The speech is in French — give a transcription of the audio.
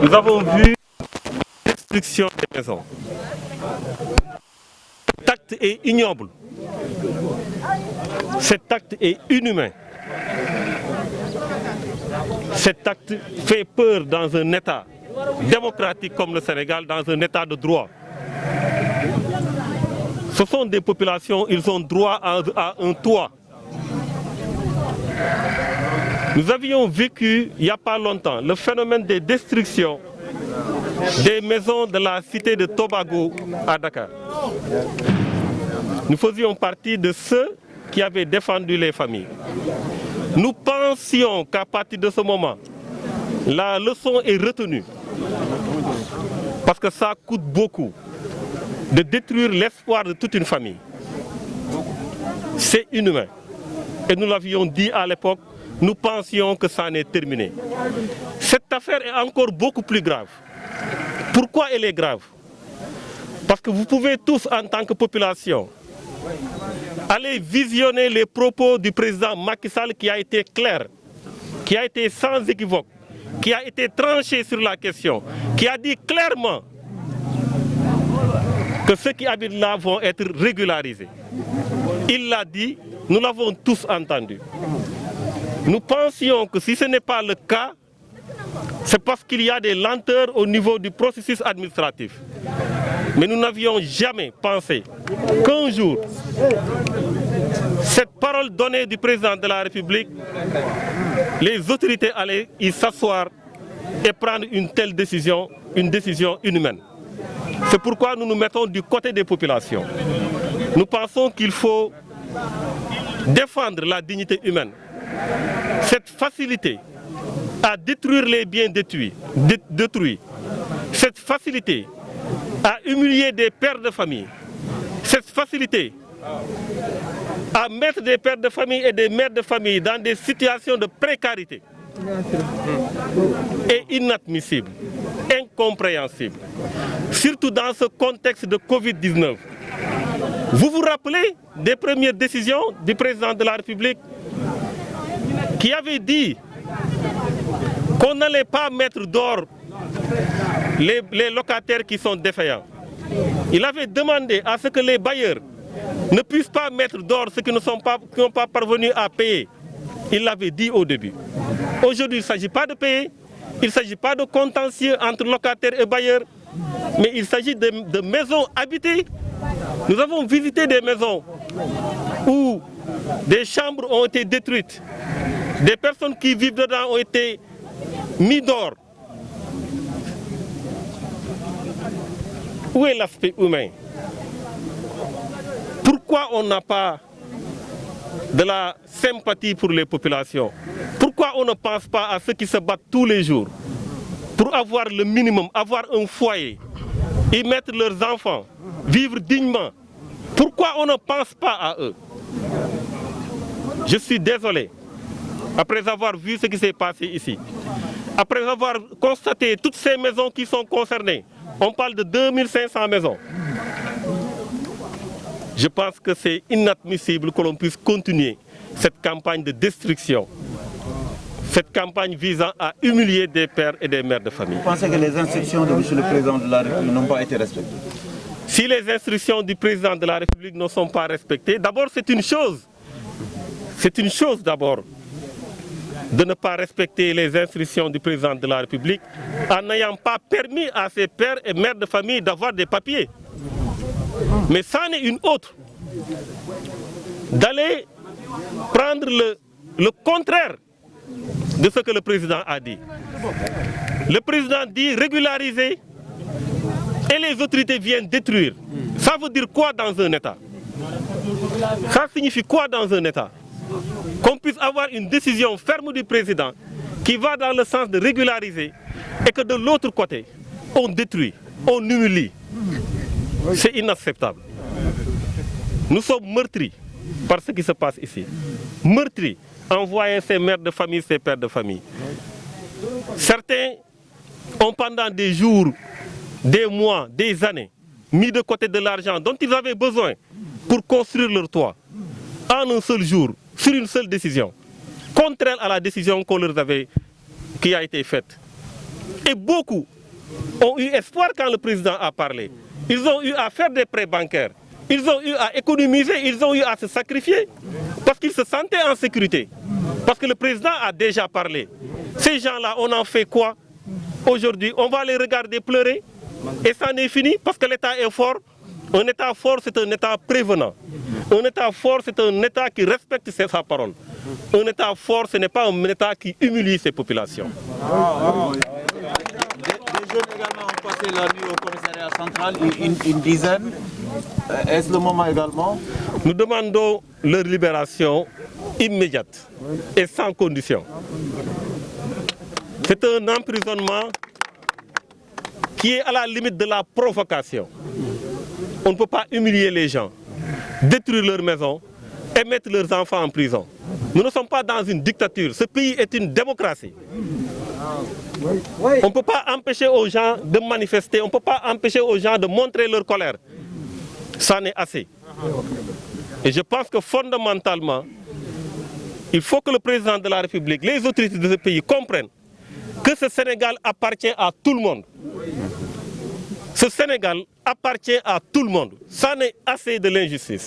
Nous avons vu la destruction des maisons. Cet acte est ignoble. Cet acte est inhumain. Cet acte fait peur dans un État démocratique comme le Sénégal, dans un État de droit. Ce sont des populations, ils ont droit à un toit. Nous avions vécu, il n'y a pas longtemps, le phénomène des destructions des maisons de la cité de Tobago à Dakar. Nous faisions partie de ceux qui avaient défendu les familles. Nous pensions qu'à partir de ce moment, la leçon est retenue. Parce que ça coûte beaucoup de détruire l'espoir de toute une famille. C'est inhumain. Et nous l'avions dit à l'époque, nous pensions que ça en est terminé. Cette affaire est encore beaucoup plus grave. Pourquoi elle est grave? Parce que vous pouvez tous, en tant que population, aller visionner les propos du président Macky Sall qui a été clair, qui a été sans équivoque, qui a été tranché sur la question, qui a dit clairement que ceux qui habitent là vont être régularisés. Il l'a dit, nous l'avons tous entendu. Nous pensions que si ce n'est pas le cas, c'est parce qu'il y a des lenteurs au niveau du processus administratif. Mais nous n'avions jamais pensé qu'un jour, cette parole donnée du président de la République, les autorités allaient y s'asseoir et prendre une telle décision, une décision inhumaine. C'est pourquoi nous nous mettons du côté des populations. Nous pensons qu'il faut défendre la dignité humaine. Cette facilité à détruire les biens détruits, cette facilité à humilier des pères de famille, cette facilité à mettre des pères de famille et des mères de famille dans des situations de précarité est inadmissible, incompréhensible. Surtout dans ce contexte de Covid-19. Vous vous rappelez des premières décisions du président de la République qui avait dit qu'on n'allait pas mettre dehors les locataires qui sont défaillants. Il avait demandé à ce que les bailleurs ne puissent pas mettre dehors ceux qui n'ont pas parvenu à payer. Il l'avait dit au début. Aujourd'hui, il ne s'agit pas de payer, il ne s'agit pas de contentieux entre locataires et bailleurs, mais il s'agit de maisons habitées. Nous avons visité des maisons où des chambres ont été détruites, des personnes qui vivent dedans ont été mises dehors. Où est l'aspect humain? Pourquoi on n'a pas de la sympathie pour les populations? Pourquoi on ne pense pas à ceux qui se battent tous les jours pour avoir le minimum, avoir un foyer, y mettre leurs enfants, vivre dignement? Pourquoi on ne pense pas à eux? Je suis désolé, après avoir vu ce qui s'est passé ici, après avoir constaté toutes ces maisons qui sont concernées, on parle de 2500 maisons. Je pense que c'est inadmissible que l'on puisse continuer cette campagne de destruction, cette campagne visant à humilier des pères et des mères de famille. Vous pensez que les instructions de M. le Président de la République n'ont pas été respectées? Si les instructions du Président de la République ne sont pas respectées, d'abord c'est une chose. C'est une chose d'abord de ne pas respecter les instructions du Président de la République en n'ayant pas permis à ses pères et mères de famille d'avoir des papiers. Mais ça en est une autre. D'aller prendre le contraire de ce que le Président a dit. Le Président dit régulariser et les autorités viennent détruire. Ça veut dire quoi dans un État? Ça signifie quoi dans un État? Qu'on puisse avoir une décision ferme du président qui va dans le sens de régulariser et que de l'autre côté, on détruit, on humilie. C'est inacceptable. Nous sommes meurtris par ce qui se passe ici. Meurtris en voyant ces mères de famille, ces pères de famille. Certains ont pendant des jours, des mois, des années, mis de côté de l'argent dont ils avaient besoin pour construire leur toit en un seul jour, sur une seule décision, contraire à la décision qu'on leur avait, qui a été faite. Et beaucoup ont eu espoir quand le président a parlé. Ils ont eu à faire des prêts bancaires. Ils ont eu à économiser, ils ont eu à se sacrifier parce qu'ils se sentaient en sécurité. Parce que le président a déjà parlé. Ces gens-là, on en fait quoi? Aujourd'hui, on va les regarder pleurer et ça n'est fini parce que l'État est fort. Un État fort, c'est un État prévenant. Un État fort, c'est un État qui respecte sa parole. Un État fort, ce n'est pas un État qui humilie ses populations. Des jeunes également ont passé la nuit au commissariat central, une dizaine. Est-ce le moment également? Nous demandons leur libération immédiate et sans condition. C'est un emprisonnement qui est à la limite de la provocation. On ne peut pas humilier les gens, détruire leurs maisons et mettre leurs enfants en prison. Nous ne sommes pas dans une dictature, ce pays est une démocratie. On ne peut pas empêcher aux gens de manifester, on ne peut pas empêcher aux gens de montrer leur colère. Ça n'est assez. Et je pense que fondamentalement, il faut que le président de la République, les autorités de ce pays comprennent que ce Sénégal appartient à tout le monde. Ce Sénégal appartient à tout le monde. Ça n'est assez de l'injustice.